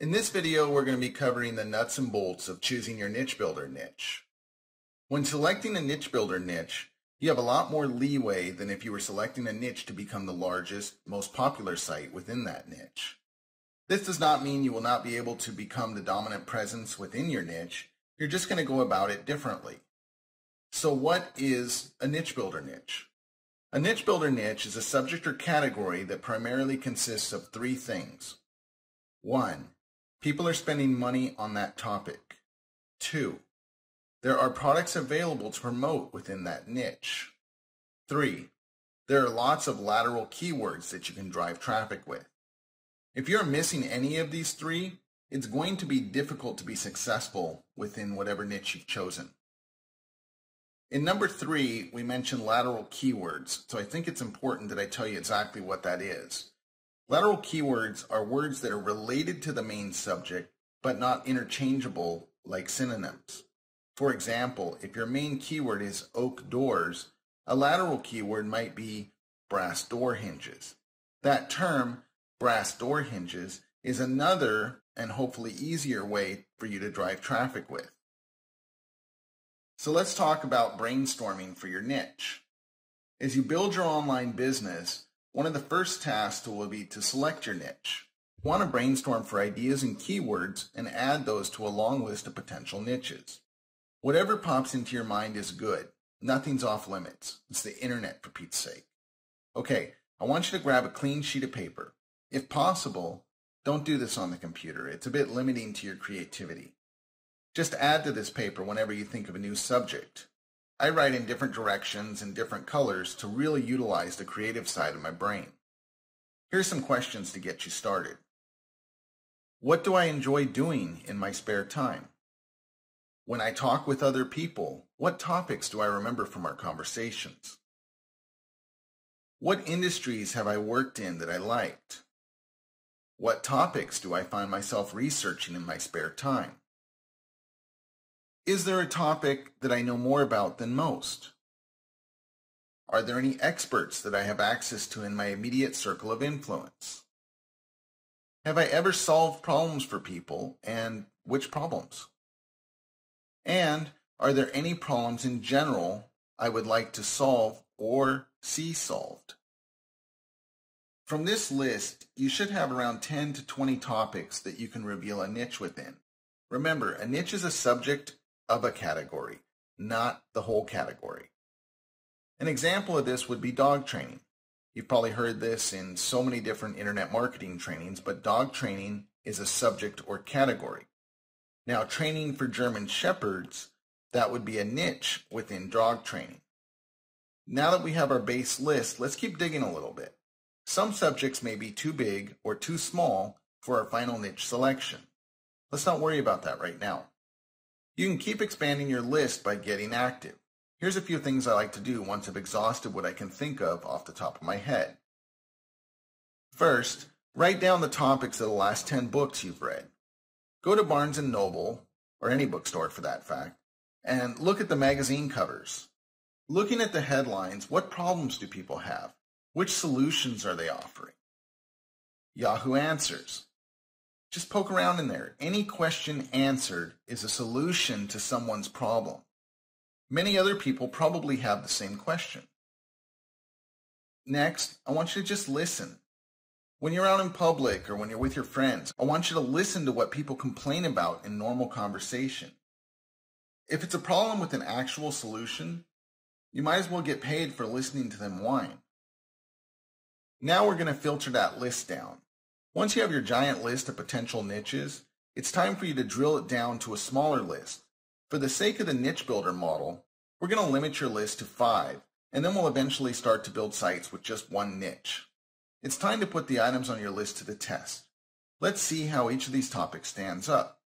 In this video, we're going to be covering the nuts and bolts of choosing your NicheBuilder niche. When selecting a NicheBuilder niche, you have a lot more leeway than if you were selecting a niche to become the largest, most popular site within that niche. This does not mean you will not be able to become the dominant presence within your niche. You're just going to go about it differently. So what is a NicheBuilder niche? A NicheBuilder niche is a subject or category that primarily consists of three things. 1. People are spending money on that topic. 2. There are products available to promote within that niche. 3. There are lots of lateral keywords that you can drive traffic with. If you're missing any of these three, it's going to be difficult to be successful within whatever niche you've chosen. In number 3, we mentioned lateral keywords, so I think it's important that I tell you exactly what that is. Lateral keywords are words that are related to the main subject, but not interchangeable like synonyms. For example, if your main keyword is oak doors, a lateral keyword might be brass door hinges. That term, brass door hinges, is another and hopefully easier way for you to drive traffic with. So let's talk about brainstorming for your niche. As you build your online business, one of the first tasks will be to select your niche. You want to brainstorm for ideas and keywords and add those to a long list of potential niches. Whatever pops into your mind is good. Nothing's off limits. It's the internet, for Pete's sake. Okay, I want you to grab a clean sheet of paper. If possible, don't do this on the computer. It's a bit limiting to your creativity. Just add to this paper whenever you think of a new subject. I write in different directions and different colors to really utilize the creative side of my brain. Here's some questions to get you started. What do I enjoy doing in my spare time? When I talk with other people, what topics do I remember from our conversations? What industries have I worked in that I liked? What topics do I find myself researching in my spare time? Is there a topic that I know more about than most? Are there any experts that I have access to in my immediate circle of influence? Have I ever solved problems for people, and which problems? And are there any problems in general I would like to solve or see solved? From this list, you should have around 10 to 20 topics that you can reveal a niche within. Remember, a niche is a subject of a category, not the whole category. An example of this would be dog training. You've probably heard this in so many different internet marketing trainings, but dog training is a subject or category. Now, training for German Shepherds, that would be a niche within dog training. Now that we have our base list, let's keep digging a little bit. Some subjects may be too big or too small for our final niche selection. Let's not worry about that right now. You can keep expanding your list by getting active. Here's a few things I like to do once I've exhausted what I can think of off the top of my head. First, write down the topics of the last 10 books you've read. Go to Barnes & Noble, or any bookstore for that fact, and look at the magazine covers. Looking at the headlines, what problems do people have? Which solutions are they offering? Yahoo Answers. Just poke around in there. Any question answered is a solution to someone's problem. Many other people probably have the same question. Next, I want you to just listen. When you're out in public or when you're with your friends, I want you to listen to what people complain about in normal conversation. If it's a problem with an actual solution, you might as well get paid for listening to them whine. Now we're going to filter that list down. Once you have your giant list of potential niches, it's time for you to drill it down to a smaller list. For the sake of the NicheBuilder model, we're going to limit your list to 5, and then we'll eventually start to build sites with just one niche. It's time to put the items on your list to the test. Let's see how each of these topics stands up.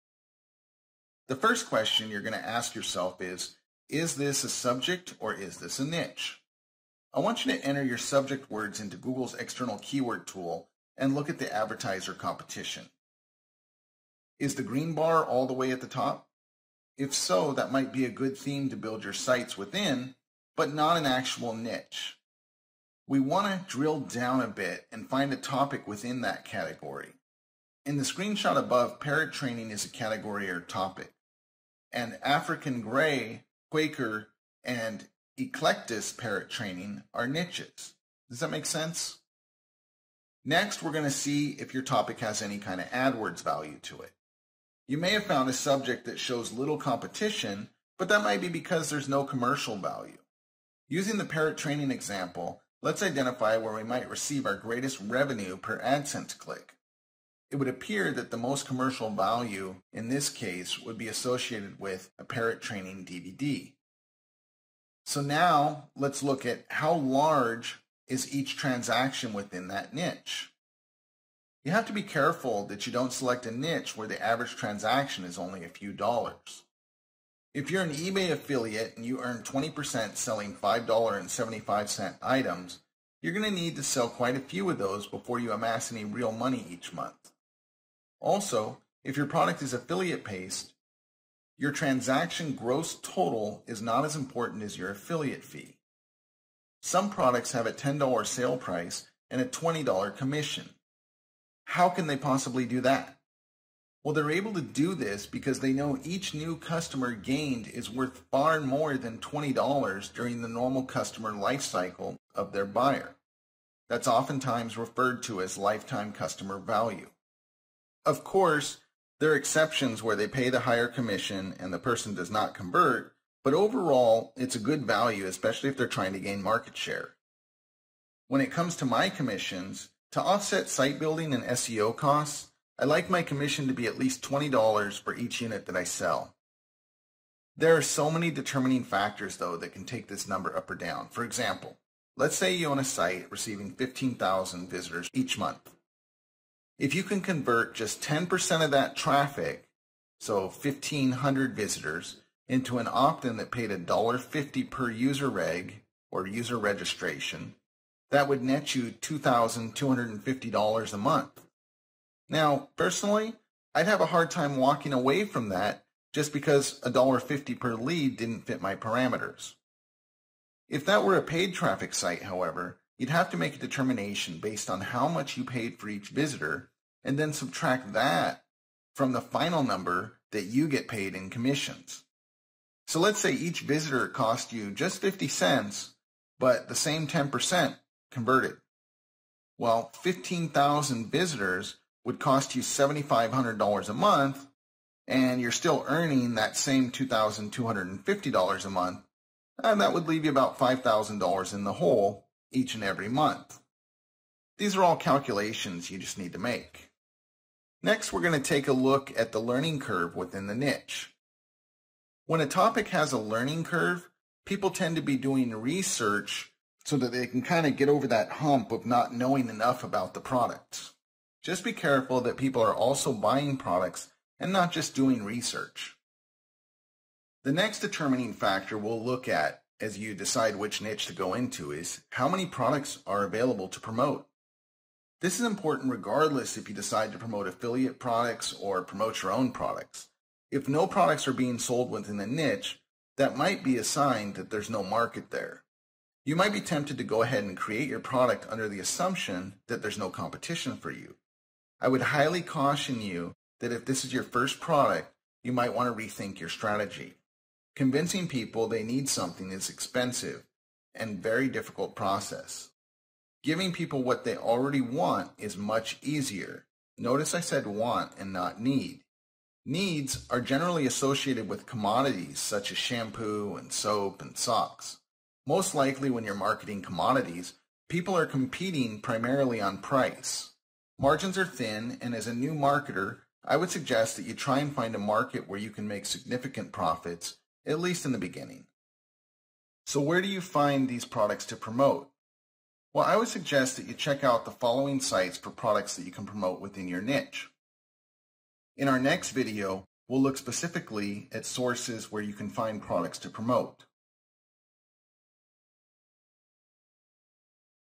The first question you're going to ask yourself is this a subject or is this a niche? I want you to enter your subject words into Google's external keyword tool and look at the advertiser competition. Is the green bar all the way at the top? If so, that might be a good theme to build your sites within, but not an actual niche. We want to drill down a bit and find a topic within that category. In the screenshot above, parrot training is a category or topic, and African Gray, Quaker, and Eclectus parrot training are niches. Does that make sense? Next, we're going to see if your topic has any kind of AdWords value to it. You may have found a subject that shows little competition, but that might be because there's no commercial value. Using the parrot training example, let's identify where we might receive our greatest revenue per AdSense click. It would appear that the most commercial value in this case would be associated with a parrot training DVD. So now let's look at how large is each transaction within that niche. You have to be careful that you don't select a niche where the average transaction is only a few dollars. If you're an eBay affiliate and you earn 20% selling $5.75 items, you're going to need to sell quite a few of those before you amass any real money each month. Also, if your product is affiliate-based, your transaction gross total is not as important as your affiliate fee. Some products have a $10 sale price and a $20 commission. How can they possibly do that? Well, they're able to do this because they know each new customer gained is worth far more than $20 during the normal customer life cycle of their buyer. That's oftentimes referred to as lifetime customer value. Of course, there are exceptions where they pay the higher commission and the person does not convert, but overall, it's a good value, especially if they're trying to gain market share. When it comes to my commissions, to offset site building and SEO costs, I like my commission to be at least $20 for each unit that I sell. There are so many determining factors, though, that can take this number up or down. For example, let's say you own a site receiving 15,000 visitors each month. If you can convert just 10% of that traffic, so 1,500 visitors, into an opt-in that paid $1.50 per user reg or user registration, that would net you $2,250 a month. Now, personally, I'd have a hard time walking away from that just because $1.50 per lead didn't fit my parameters. If that were a paid traffic site, however, you'd have to make a determination based on how much you paid for each visitor and then subtract that from the final number that you get paid in commissions. So let's say each visitor cost you just 50 cents, but the same 10% converted. Well, 15,000 visitors would cost you $7,500 a month, and you're still earning that same $2,250 a month, and that would leave you about $5,000 in the hole each and every month. These are all calculations you just need to make. Next, we're going to take a look at the learning curve within the niche. When a topic has a learning curve, people tend to be doing research so that they can kind of get over that hump of not knowing enough about the product. Just be careful that people are also buying products and not just doing research. The next determining factor we'll look at as you decide which niche to go into is how many products are available to promote. This is important regardless if you decide to promote affiliate products or promote your own products. If no products are being sold within a niche, that might be a sign that there's no market there. You might be tempted to go ahead and create your product under the assumption that there's no competition for you. I would highly caution you that if this is your first product, you might want to rethink your strategy. Convincing people they need something is expensive and very difficult process. Giving people what they already want is much easier. Notice I said want and not need. Needs are generally associated with commodities such as shampoo and soap and socks. Most likely when you're marketing commodities, people are competing primarily on price. Margins are thin, and as a new marketer, I would suggest that you try and find a market where you can make significant profits, at least in the beginning. So where do you find these products to promote? Well, I would suggest that you check out the following sites for products that you can promote within your niche. In our next video, we'll look specifically at sources where you can find products to promote.